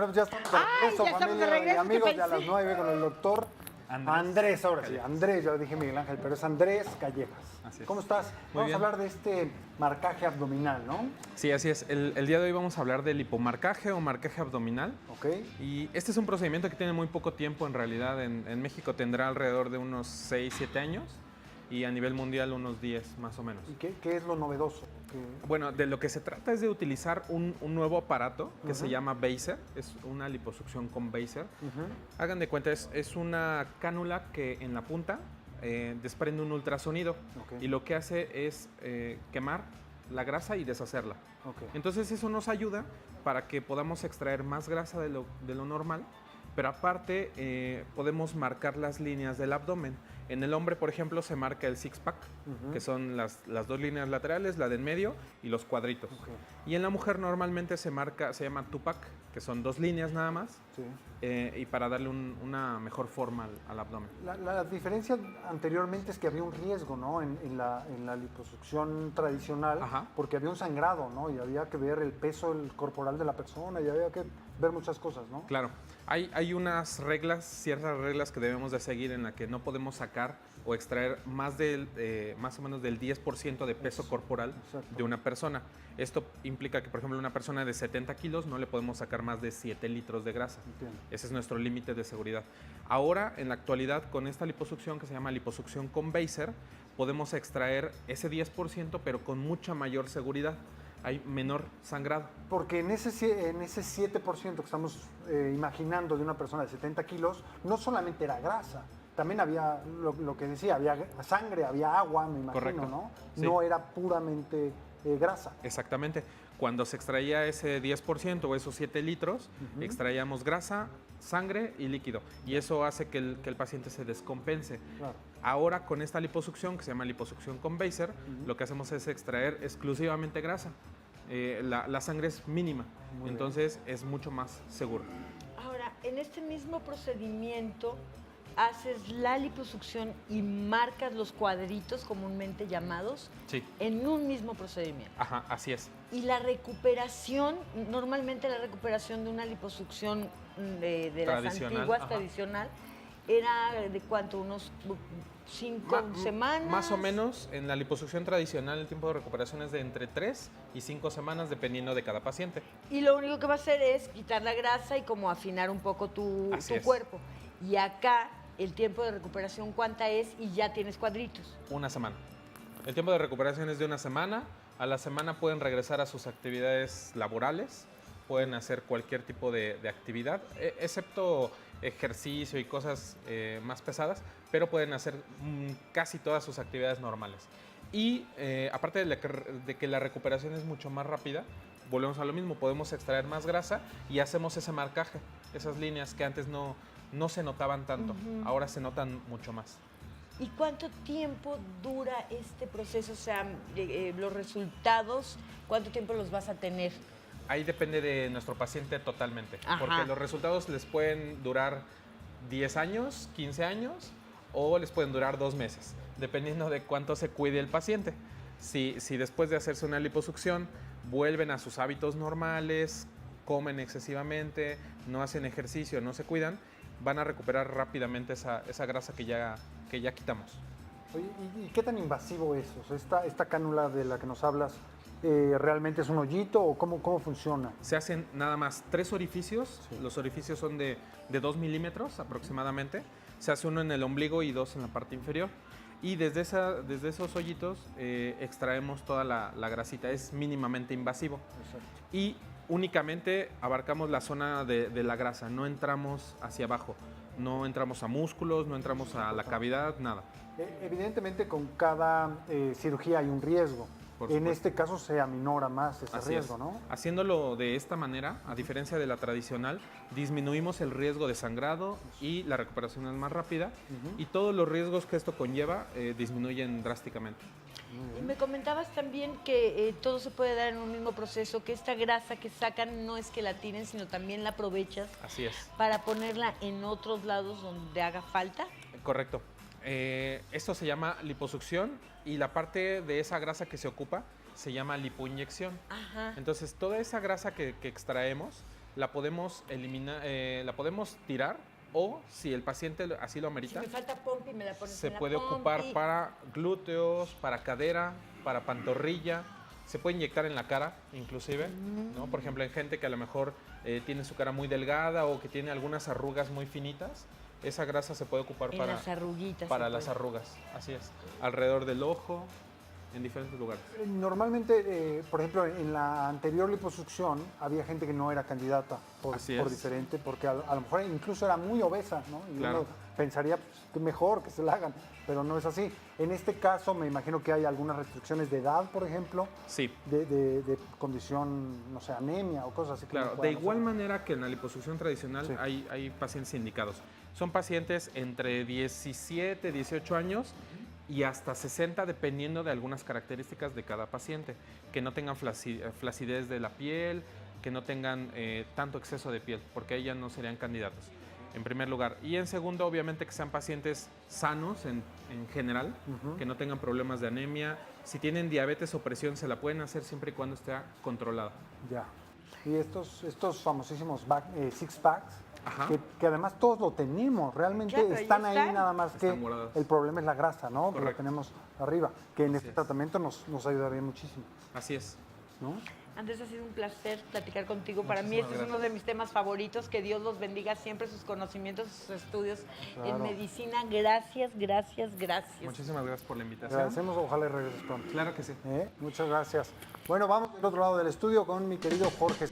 Bueno, pues ya estamos de ¡Ay, regreso, ya estamos de familia regreso! y amigos, ¿Qué de a las pensé? 9 con el doctor Andrés, ahora sí, Callejas. Andrés, yo dije Miguel Ángel, pero es Andrés Callejas. Así es. ¿Cómo estás? Muy Vamos bien. a hablar de este marcaje abdominal, ¿no? Sí, así es. El día de hoy vamos a hablar del lipomarcaje o marcaje abdominal. Ok. Y este es un procedimiento que tiene muy poco tiempo en realidad. En México tendrá alrededor de unos 6, 7 años y a nivel mundial unos 10 más o menos. ¿Y qué es lo novedoso? Bueno, de lo que se trata es de utilizar un nuevo aparato que se llama Baser, es una liposucción con Baser. Hagan de cuenta, es una cánula que en la punta desprende un ultrasonido y lo que hace es quemar la grasa y deshacerla. Entonces eso nos ayuda para que podamos extraer más grasa de lo normal, pero aparte podemos marcar las líneas del abdomen. En el hombre, por ejemplo, se marca el six-pack, que son las dos líneas laterales, la del medio y los cuadritos. Y en la mujer normalmente se llama two-pack, que son 2 líneas nada más, y para darle una mejor forma al abdomen. La diferencia anteriormente es que había un riesgo, ¿no? En la liposucción tradicional, porque había un sangrado, ¿no? Y había que ver el peso corporal de la persona y había que ver muchas cosas, ¿no? Claro. Hay unas reglas, ciertas reglas que debemos de seguir en la que no podemos sacar o extraer más o menos del 10% de peso corporal de una persona. Esto implica que, por ejemplo, una persona de 70 kilos no le podemos sacar más de 7 litros de grasa. Entiendo. Ese es nuestro límite de seguridad. Ahora, en la actualidad, con esta liposucción que se llama liposucción con Baser, podemos extraer ese 10%, pero con mucha mayor seguridad. Hay menor sangrado. Porque en ese 7% que estamos imaginando de una persona de 70 kilos, no solamente era grasa, también había lo que decía, había sangre, había agua, me imagino, Correcto. ¿no? Sí. No era puramente grasa. Exactamente. Cuando se extraía ese 10% o esos 7 litros, extraíamos grasa, sangre y líquido. Y eso hace que el paciente se descompense. Claro. Ahora, con esta liposucción, que se llama liposucción con Baser, lo que hacemos es extraer exclusivamente grasa. La sangre es mínima, entonces es mucho más seguro. Ahora, en este mismo procedimiento haces la liposucción y marcas los cuadritos comúnmente llamados Sí. en un mismo procedimiento. Ajá, así es. Y la recuperación, normalmente la recuperación de una liposucción de las Tradicional, antiguas, ajá. tradicional, era de cuánto, unos 5 semanas. Más o menos, en la liposucción tradicional el tiempo de recuperación es de entre 3 y 5 semanas dependiendo de cada paciente. Y lo único que va a hacer es quitar la grasa y como afinar un poco tu Así es. cuerpo. Y acá el tiempo de recuperación, ¿cuánta es? Y ya tienes cuadritos. Una semana. El tiempo de recuperación es de una semana. A la semana pueden regresar a sus actividades laborales, pueden hacer cualquier tipo de actividad, excepto ejercicio y cosas más pesadas, pero pueden hacer casi todas sus actividades normales. Y aparte de que la recuperación es mucho más rápida, volvemos a lo mismo, podemos extraer más grasa y hacemos ese marcaje, esas líneas que antes no se notaban tanto, ahora se notan mucho más. ¿Y cuánto tiempo dura este proceso? O sea, los resultados, ¿cuánto tiempo los vas a tener? Ahí depende de nuestro paciente totalmente, Ajá. porque los resultados les pueden durar 10 años, 15 años o les pueden durar 2 meses, dependiendo de cuánto se cuide el paciente. Si después de hacerse una liposucción vuelven a sus hábitos normales, comen excesivamente, no hacen ejercicio, no se cuidan, van a recuperar rápidamente esa grasa que ya quitamos. Oye, ¿y qué tan invasivo es? O sea, esta cánula de la que nos hablas, ¿realmente es un hoyito o cómo funciona? Se hacen nada más 3 orificios, los orificios son de 2 milímetros aproximadamente, se hace uno en el ombligo y 2 en la parte inferior. Y desde esos hoyitos extraemos toda la grasita, es mínimamente invasivo. Exacto. Y únicamente abarcamos la zona de la grasa, no entramos hacia abajo, no entramos a músculos, no entramos a la cavidad, nada. Evidentemente con cada cirugía hay un riesgo. Por En supuesto. este caso se aminora más ese Así riesgo, es. ¿no? Haciéndolo de esta manera, a diferencia de la tradicional, disminuimos el riesgo de sangrado y la recuperación es más rápida y todos los riesgos que esto conlleva disminuyen drásticamente. Y me comentabas también que todo se puede dar en un mismo proceso, que esta grasa que sacan no es que la tiren, sino también la aprovechas Así es. para ponerla en otros lados donde haga falta. Correcto. Esto se llama liposucción y la parte de esa grasa que se ocupa se llama lipoinyección. Ajá. Entonces, toda esa grasa que extraemos la podemos eliminar, la podemos tirar, o si el paciente así lo Si amerita, me falta pompi, me la pones se en la puede ocupar pompi. para glúteos, para cadera, para pantorrilla. Se puede inyectar en la cara, inclusive, ¿no? Por ejemplo, en gente que a lo mejor tiene su cara muy delgada o que tiene algunas arrugas muy finitas, esa grasa se puede ocupar En para las arruguitas. para se las puede. arrugas, así es. Alrededor del ojo, en diferentes lugares. Normalmente, por ejemplo, en la anterior liposucción había gente que no era candidata por Así es. diferente, porque a lo mejor incluso era muy obesa, ¿no? Y Claro. uno pensaría, pues, que mejor que se la hagan, pero no es así. En este caso, me imagino que hay algunas restricciones de edad, por ejemplo, Sí, de condición, no sé, anemia o cosas así. que no claro. De puedan igual hacer. manera que en la liposucción tradicional Sí. hay pacientes indicados. Son pacientes entre 17, 18 años y hasta 60, dependiendo de algunas características de cada paciente. Que no tengan flacidez de la piel, que no tengan tanto exceso de piel, porque ahí ya no serían candidatos, en primer lugar. Y en segundo, obviamente, que sean pacientes sanos en general, que no tengan problemas de anemia. Si tienen diabetes o presión, se la pueden hacer siempre y cuando esté controlada. Ya. Y estos famosísimos six packs, Ajá. que además todos lo tenemos, realmente Claro, ahí están ahí, están. nada más que Están guardados. el problema es la grasa, ¿no? Que lo Correcto. tenemos arriba, que en Así este es. tratamiento nos ayudaría muchísimo, Así es. ¿no? Andrés, ha sido un placer platicar contigo. Para mí Muchísimas este es uno gracias. de mis temas favoritos. Que Dios los bendiga siempre, sus conocimientos, sus estudios Claro. en medicina. Gracias, gracias, gracias. Muchísimas gracias por la invitación. Agradecemos, ojalá y regreses pronto. Claro que sí. Muchas gracias. Bueno, vamos del otro lado del estudio con mi querido Jorge.